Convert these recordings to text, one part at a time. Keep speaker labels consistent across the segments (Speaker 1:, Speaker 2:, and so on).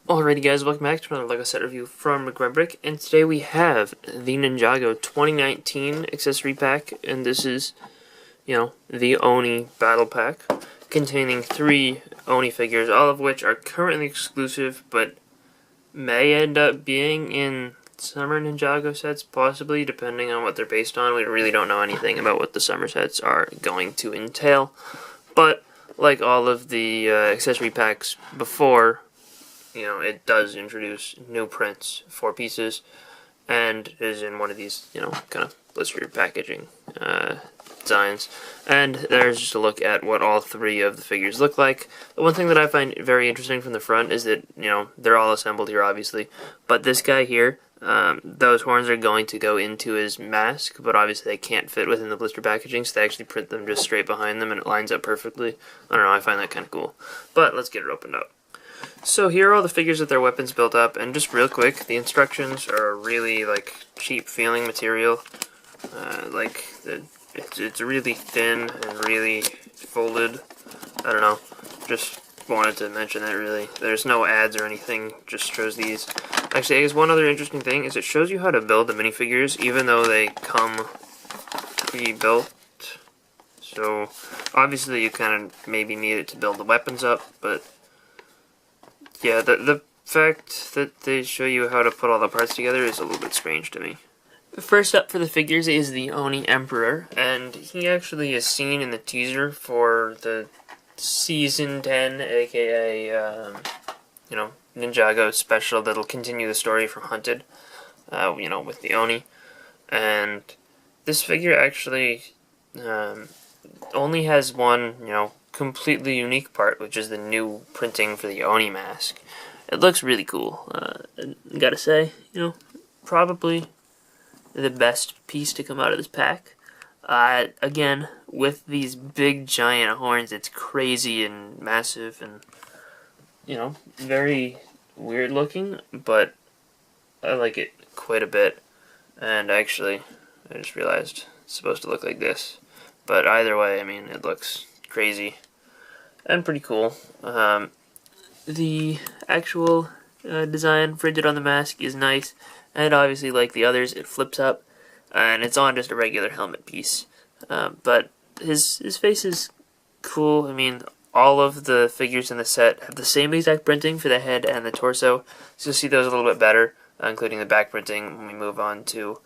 Speaker 1: Alrighty guys, welcome back to another LEGO set review from BrickByBrick, and today we have the Ninjago 2019 accessory pack, and this is, the Oni battle pack, containing 3 Oni figures, all of which are currently exclusive, but may end up being in summer Ninjago sets, possibly, depending on what they're based on. We really don't know anything about what the summer sets are going to entail, but like all of the accessory packs before, it does introduce new prints for pieces, and is in one of these, kind of blistered packaging designs. And there's just a look at what all 3 of the figures look like. The one thing that I find very interesting from the front is that, they're all assembled here, obviously, but this guy here, those horns are going to go into his mask, but obviously they can't fit within the blister packaging, so they actually print them just straight behind them, and it lines up perfectly. I don't know, I find that kind of cool. But let's get it opened up. So here are all the figures with their weapons built up, and just real quick, the instructions are really cheap feeling material. It's really thin and really folded. I don't know, just wanted to mention that really. There's no ads or anything, just shows these. Actually, I guess one other interesting thing is it shows you how to build the minifigures, even though they come pre-built. So obviously you kind of maybe need it to build the weapons up, but yeah, the fact that they show you how to put all the parts together is a little bit strange to me. First up for the figures is the Oni Emperor, and he actually is seen in the teaser for the Season 10, aka, Ninjago special that'll continue the story from Hunted, with the Oni. And this figure actually only has one, completely unique part, which is the new printing for the Oni Mask. It looks really cool. Gotta say, probably the best piece to come out of this pack. Again, with these big giant horns, it's crazy and massive and, very weird looking, but I like it quite a bit. And actually, I just realized it's supposed to look like this. But either way, it looks crazy and pretty cool. The actual design printed on the mask is nice, and obviously, like the others, it flips up, and it's on just a regular helmet piece. But his face is cool. All of the figures in the set have the same exact printing for the head and the torso, so you'll see those a little bit better, including the back printing when we move on to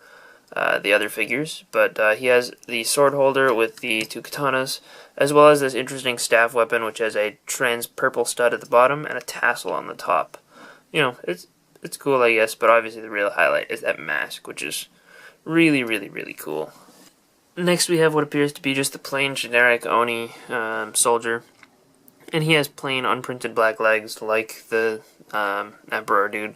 Speaker 1: the other figures. But he has the sword holder with the 2 katanas, as well as this interesting staff weapon, which has a trans purple stud at the bottom and a tassel on the top. It's cool, I guess, but obviously the real highlight is that mask, which is really, really, really cool. Next we have what appears to be just the plain generic Oni Soldier, and he has plain unprinted black legs like the Emperor dude.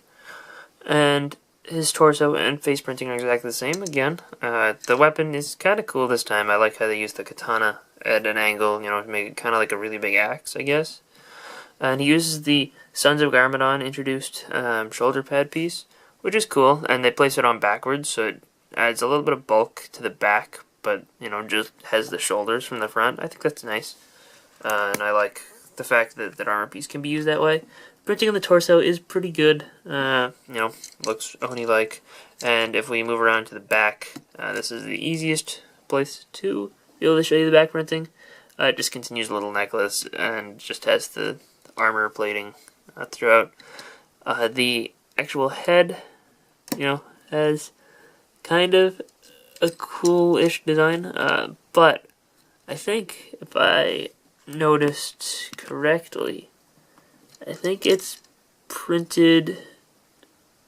Speaker 1: And his torso and face printing are exactly the same again. The weapon is kind of cool this time. I like how they use the katana at an angle, to make it kind of like a really big axe, I guess. And he uses the Sons of Garmadon introduced shoulder pad piece, which is cool, and they place it on backwards, so it adds a little bit of bulk to the back, but, just has the shoulders from the front. I think that's nice. And I like the fact that that armor piece can be used that way. Printing on the torso is pretty good, looks Oni-like. And if we move around to the back, this is the easiest place to be able to show you the back printing. It just continues a little necklace and just has the armor plating throughout. The actual head, has kind of a cool-ish design, but I think if I noticed correctly, I think it's printed,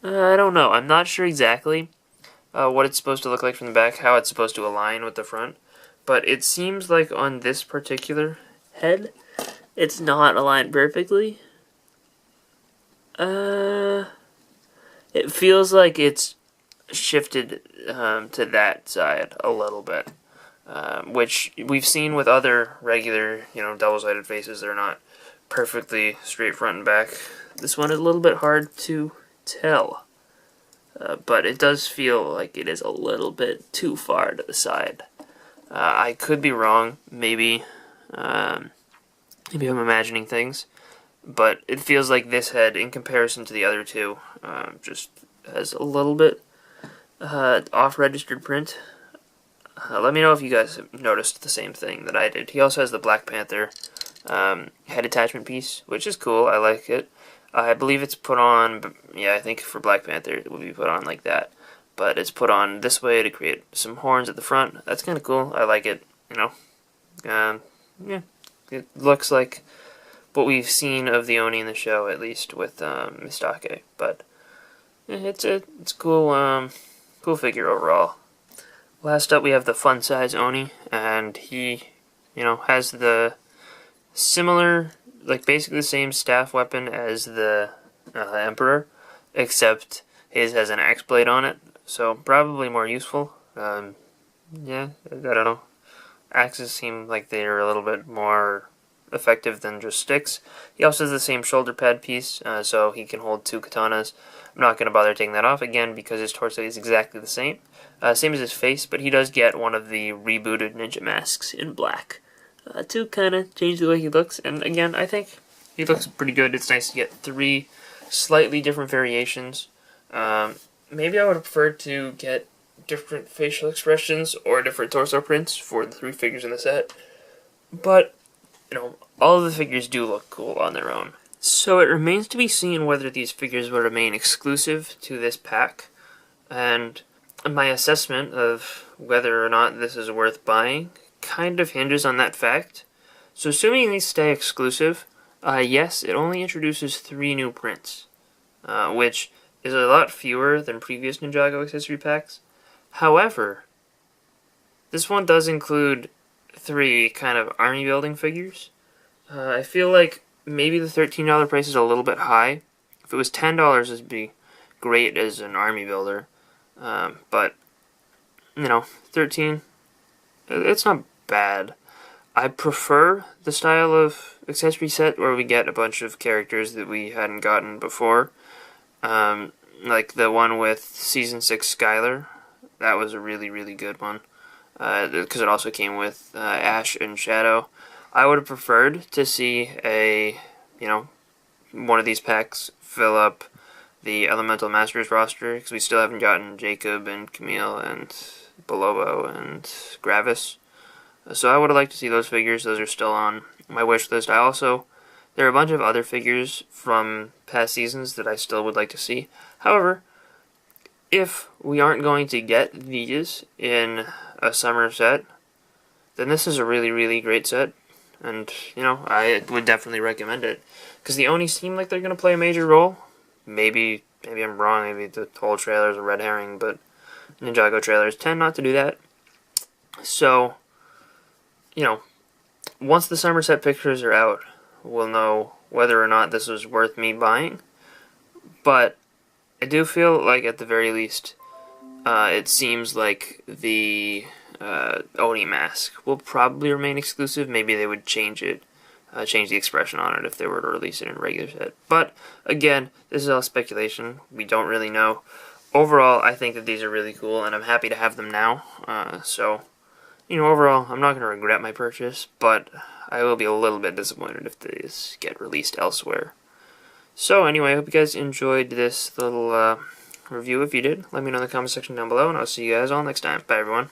Speaker 1: I don't know, I'm not sure exactly what it's supposed to look like from the back, how it's supposed to align with the front, but it seems like on this particular head, it's not aligned perfectly. It feels like it's shifted to that side a little bit, which we've seen with other regular, double-sided faces. They're not perfectly straight front and back. This one is a little bit hard to tell, but it does feel like it is a little bit too far to the side. I could be wrong, maybe I'm imagining things, but it feels like this head, in comparison to the other two, just has a little bit off-registered print. Let me know if you guys have noticed the same thing that I did. He also has the Black Panther head attachment piece, which is cool. I like it. I believe it's put on, yeah, I think for Black Panther it will be put on like that. But it's put on this way to create some horns at the front. That's kind of cool. I like it, you know. Yeah, it looks like what we've seen of the Oni in the show, at least with Mistake. But yeah, it's a cool, cool figure overall. Last up, we have the fun Size Oni, and he, you know, has the similar, like basically the same staff weapon as the Emperor, except his has an axe blade on it, so probably more useful. Yeah, I don't know. Axes seem like they're a little bit more effective than just sticks. He also has the same shoulder pad piece, so he can hold 2 katanas. I'm not going to bother taking that off again because his torso is exactly the same. Same as his face, but he does get one of the rebooted ninja masks in black to kind of change the way he looks. And again, I think he looks pretty good. It's nice to get 3 slightly different variations. Maybe I would have preferred to get different facial expressions or different torso prints for the 3 figures in the set. But, you know, all of the figures do look cool on their own. So it remains to be seen whether these figures will remain exclusive to this pack. And my assessment of whether or not this is worth buying kind of hinges on that fact. So assuming these stay exclusive, yes, it only introduces 3 new prints, which is a lot fewer than previous Ninjago accessory packs. However, this one does include 3 kind of army building figures. I feel like maybe the $13 price is a little bit high. If it was $10, it'd be great as an army builder. But, you know, 13, it's not bad. I prefer the style of accessory set where we get a bunch of characters that we hadn't gotten before. Like the one with Season 6 Skylar. That was a really, really good one. Because it also came with Ash and Shadow. I would have preferred to see one of these packs fill up the Elemental Masters roster, because we still haven't gotten Jacob and Camille and Bolobo and Gravis. So I would have liked to see those figures. Those are still on my wish list. There are a bunch of other figures from past seasons that I still would like to see. However, if we aren't going to get these in a summer set, then this is a really, really great set. And, you know, I would definitely recommend it. Because the Oni seem like they're going to play a major role. Maybe I'm wrong, maybe the whole trailer is a red herring, but Ninjago trailers tend not to do that. So, you know, once the summer set pictures are out, we'll know whether or not this was worth me buying. But I do feel like, at the very least, it seems like the Oni Mask will probably remain exclusive. Maybe they would change it. Change the expression on it if they were to release it in a regular set. But, again, this is all speculation. We don't really know. Overall, I think that these are really cool, and I'm happy to have them now. So, you know, overall, I'm not going to regret my purchase, but I will be a little bit disappointed if these get released elsewhere. So, anyway, I hope you guys enjoyed this little review. If you did, let me know in the comment section down below, and I'll see you guys all next time. Bye, everyone.